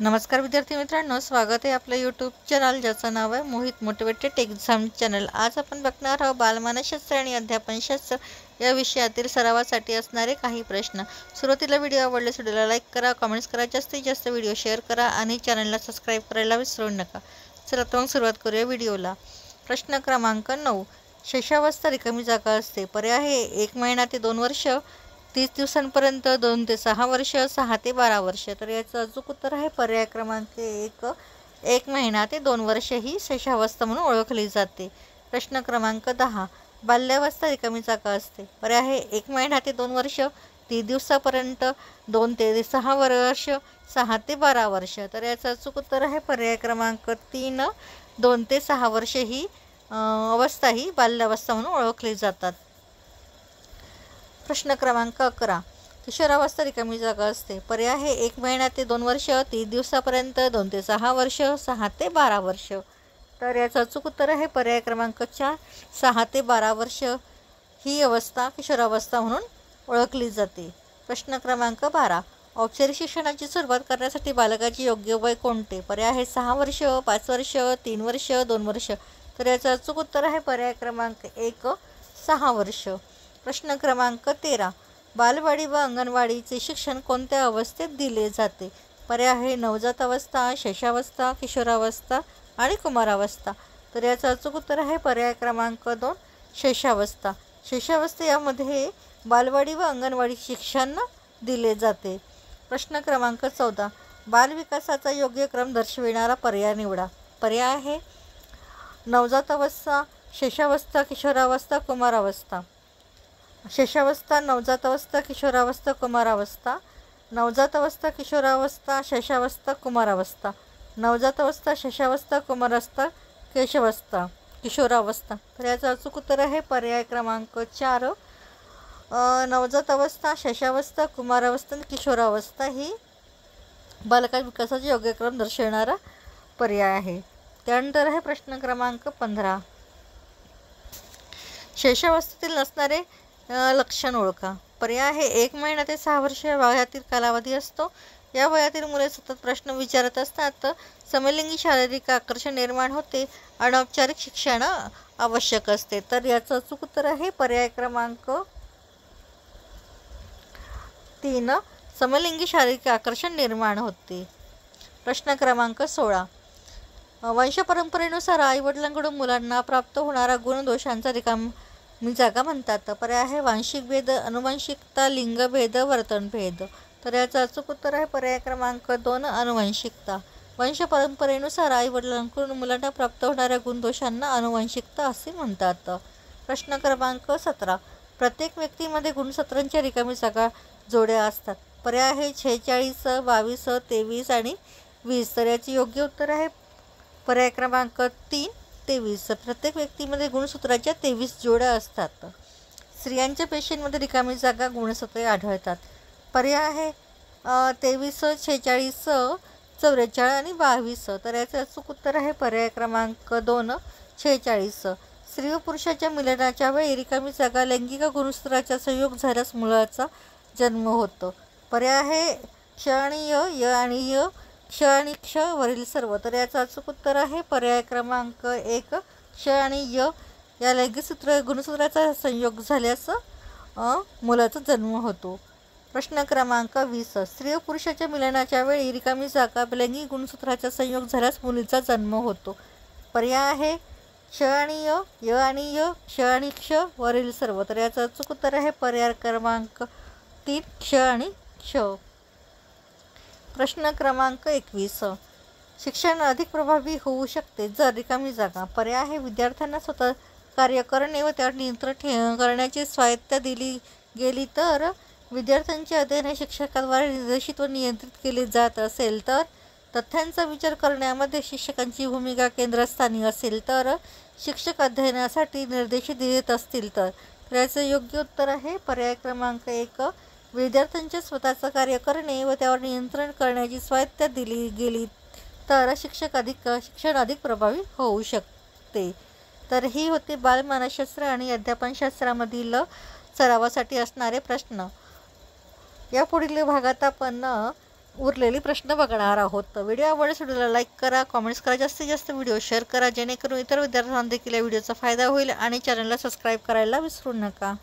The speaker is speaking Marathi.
नमस्कार विद्यार्थी मित्रांनो, स्वागत आहे आपल्या यूट्यूब चॅनल ज्याचं नाव आहे मोहित मोटिवेटेड एक्झाम चॅनल। आज आपण बघणार आहोत बालमानसशास्त्र आणि अध्यापनशास्त्र या विषयातील सरावासाठी असणारे काही प्रश्न। सुरुवातीला व्हिडिओ आवडल्यास व्हिडिओला लाईक करा, कमेंट्स करा, जास्तीत जास्त व्हिडिओ शेअर करा आणि चॅनलला सबस्क्राईब करायला विसरू नका। चला तर मग सुरुवात करूया व्हिडिओला। प्रश्न क्रमांक 9, शैशवावस्था रिकामी जागा असते। पर्याय आहे 1 महिना ते 2 वर्ष, 30 दिवसांपर्यंत 2 ते 6 वर्ष, 6 ते 12 वर्ष। तर याचं अचूक उत्तर आहे पर्याय क्रमांक 1 महिना ते 2 वर्ष ही शैशवावस्था म्हणून ओळखली जाते। प्रश्न क्रमांक 10, बाल्यावस्था रिकामी जागा असते। पर्याय आहे 1 महिना ते 2 वर्ष, 30 दिवसापर्यंत 2 ते 6 वर्ष, 6 ते 12 वर्ष। तर याचं अचूक उत्तर आहे पर्याय क्रमांक 3, 2 ते 6 वर्ष ही अवस्था ही बाल्यावस्था म्हणून ओळखली जातात। प्रश्न क्रमांक 11, किशोरावस्था रिकामी जागा असते। पर्याय आहे 1 महिना ते 2 वर्ष, 30 दिवसापर्यंत 2 ते 6 वर्ष, 6 ते 12 वर्ष। तर याचं अचूक उत्तर आहे पर्याय क्रमांक 4, 6 ते 12 वर्ष ही अवस्था किशोरावस्था म्हणून ओळखली जाते। प्रश्न क्रमांक 12, औपचारिक शिक्षणाची सुरुवात करण्यासाठी बालकाचे योग्य वय कोणते? पर्याय आहे 6 वर्ष, 5 वर्ष, 3 वर्ष, 2 वर्ष। तर याचं अचूक उत्तर आहे पर्याय क्रमांक 1, 6 वर्ष। प्रश्न क्रमांक 13, बालवाडी व अंगणवाडीचे शिक्षण कोणत्या अवस्थेत दिले जाते? पर्याय आहे नवजात अवस्था, शैशवावस्था, किशोरावस्था आणि कुमारावस्था। तर याचं अचूक उत्तर आहे पर्याय क्रमांक 2, शैशवावस्था। शैशवावस्था यामध्ये बालवाडी व अंगणवाडी शिक्षण दिले जाते। प्रश्न क्रमांक 14, बालविकासाचा योग्य क्रम दर्शविणारा पर्याय निवडा। पर्याय आहे नवजात अवस्था, शैशवावस्था, किशोरावस्था, कुमारावस्था। शैशवावस्था, नवजात अवस्था, किशोरावस्था, कुमारावस्था। नवजात अवस्था, किशोरावस्था, शैशवावस्था, कुमारावस्था। नवजात अवस्था, शैशवावस्था, कुमारावस्था, किशोरावस्था। तर याचं अचूक उत्तर आहे पर्याय क्रमांक 4, नवजात अवस्था, शैशवावस्था, कुमारावस्था आणि किशोरावस्था ही बालका विकासाचा योग्य क्रम दर्शवणारा पर्याय आहे। त्यानंतर आहे प्रश्न क्रमांक 15, शैशवावस्थेतील नसणारे लक्षण ओळखा। पर्याय आहे 1 महिना ते 6 वर्ष या वयातील कालावधी असतो। या वयातील मुले सतत प्रश्न विचारत असतात, समलिंगी शारीरिक आकर्षण निर्माण होते, अनौपचारिक शिक्षण आवश्यक असते। तर याचं अचूक उत्तर आहे पर्याय क्रमांक 3, समलिंगी शारीरिक आकर्षण निर्माण होते। प्रश्न क्रमांक 16, वंशपरंपरेनुसार आईवडिलांकडून मुलांना प्राप्त होणारा गुणदोषांचा रिकामी जागा म्हणतात। पर्याय आहे वांशिक भेद, अनुवांशिकता, लिंगभेद, वर्तनभेद। तर याचं अचूक उत्तर आहे पर्याय क्रमांक 2, अनुवांशिकता। वंशपरंपरेनुसार आईवडिलांकडून मुलांना प्राप्त होणाऱ्या गुणदोषांना अनुवांशिकता असे म्हणतात। प्रश्न क्रमांक 17, प्रत्येक व्यक्तीमध्ये गुणसूत्रांच्या रिकामी जागा जोड्या असतात। पर्याय आहे 46, 22, 23 आणि 20। तर याचे योग्य उत्तर आहे पर्याय क्रमांक 3, 23। प्रत्येक व्यक्तीमध्ये गुणसूत्राच्या 23 जोड्या असतात। स्त्रियांच्या पेशींमध्ये रिकामी जागा गुणसूत्रे आढळतात। पर्याय आहे 23, 46, 44 आणि 22। तर याचे अचूक उत्तर आहे पर्याय क्रमांक 2, 46। स्त्री व पुरुषाच्या मिलनाच्या वेळी रिकामी जागा लैंगिक गुणसूत्राचा संयोग झाल्यास मुलाचा जन्म होतो। पर्याय आहे क्ष आणि य आणि य, क्ष आणि क्ष वरील सर्व। तर याचं अचूक उत्तर आहे पर्याय क्रमांक 1, क्ष आणि य या लैंगिक गुणसूत्राचा संयोग झाल्यास मुलाचा जन्म होतो। प्रश्न क्रमांक 20, स्त्री व पुरुषाच्या मिलनाच्या वेळी रिकामी जागा लैंगिक गुणसूत्राचा संयोग झाल्यास मुलीचा जन्म होतो। पर्याय आहे क्ष आणि य, य आणि य, क्ष आणि क्ष वरील सर्व। तर याचं अचूक उत्तर आहे पर्याय क्रमांक 3, क्ष आणि क्ष। प्रश्न क्रमांक 21, शिक्षण अधिक प्रभावी होऊ शकते जर रिकामी जागा। पर्याय आहे विद्यार्थ्यांना स्वतः कार्य करणे व त्यावर नियंत्रण करण्याची स्वायत्तता दिली गेली तर, विद्यार्थ्यांचे अध्ययन हे शिक्षकाद्वारे निर्देशित व नियंत्रित केले जात असेल तर, तथ्यांचा विचार करण्यामध्ये शिक्षकांची भूमिका केंद्रस्थानी असेल तर, शिक्षक अध्ययनासाठी निर्देश देत असतील तर। याचं योग्य उत्तर आहे पर्याय क्रमांक 1, विद्यार्थ्यांचे स्वतःचं कार्य करणे व त्यावर नियंत्रण करण्याची स्वायत्तता दिली गेली तर शिक्षण अधिक प्रभावी होऊ शकते। तर ही होती बालमानसशास्त्र आणि अध्यापनशास्त्रामधील सरावासाठी असणारे प्रश्न। या पुढील भागात आपण उरलेले प्रश्न बघणार आहोत. तर व्हिडिओ आवडल्यास व्हिडिओला लाईक करा, कॉमेंट्स करा, जास्तीत जास्त व्हिडिओ शेअर करा, जेणेकरून इतर विद्यार्थ्यांना देखील या व्हिडिओचा फायदा होईल. आणि चॅनलला सबस्क्राईब करायला विसरू नका.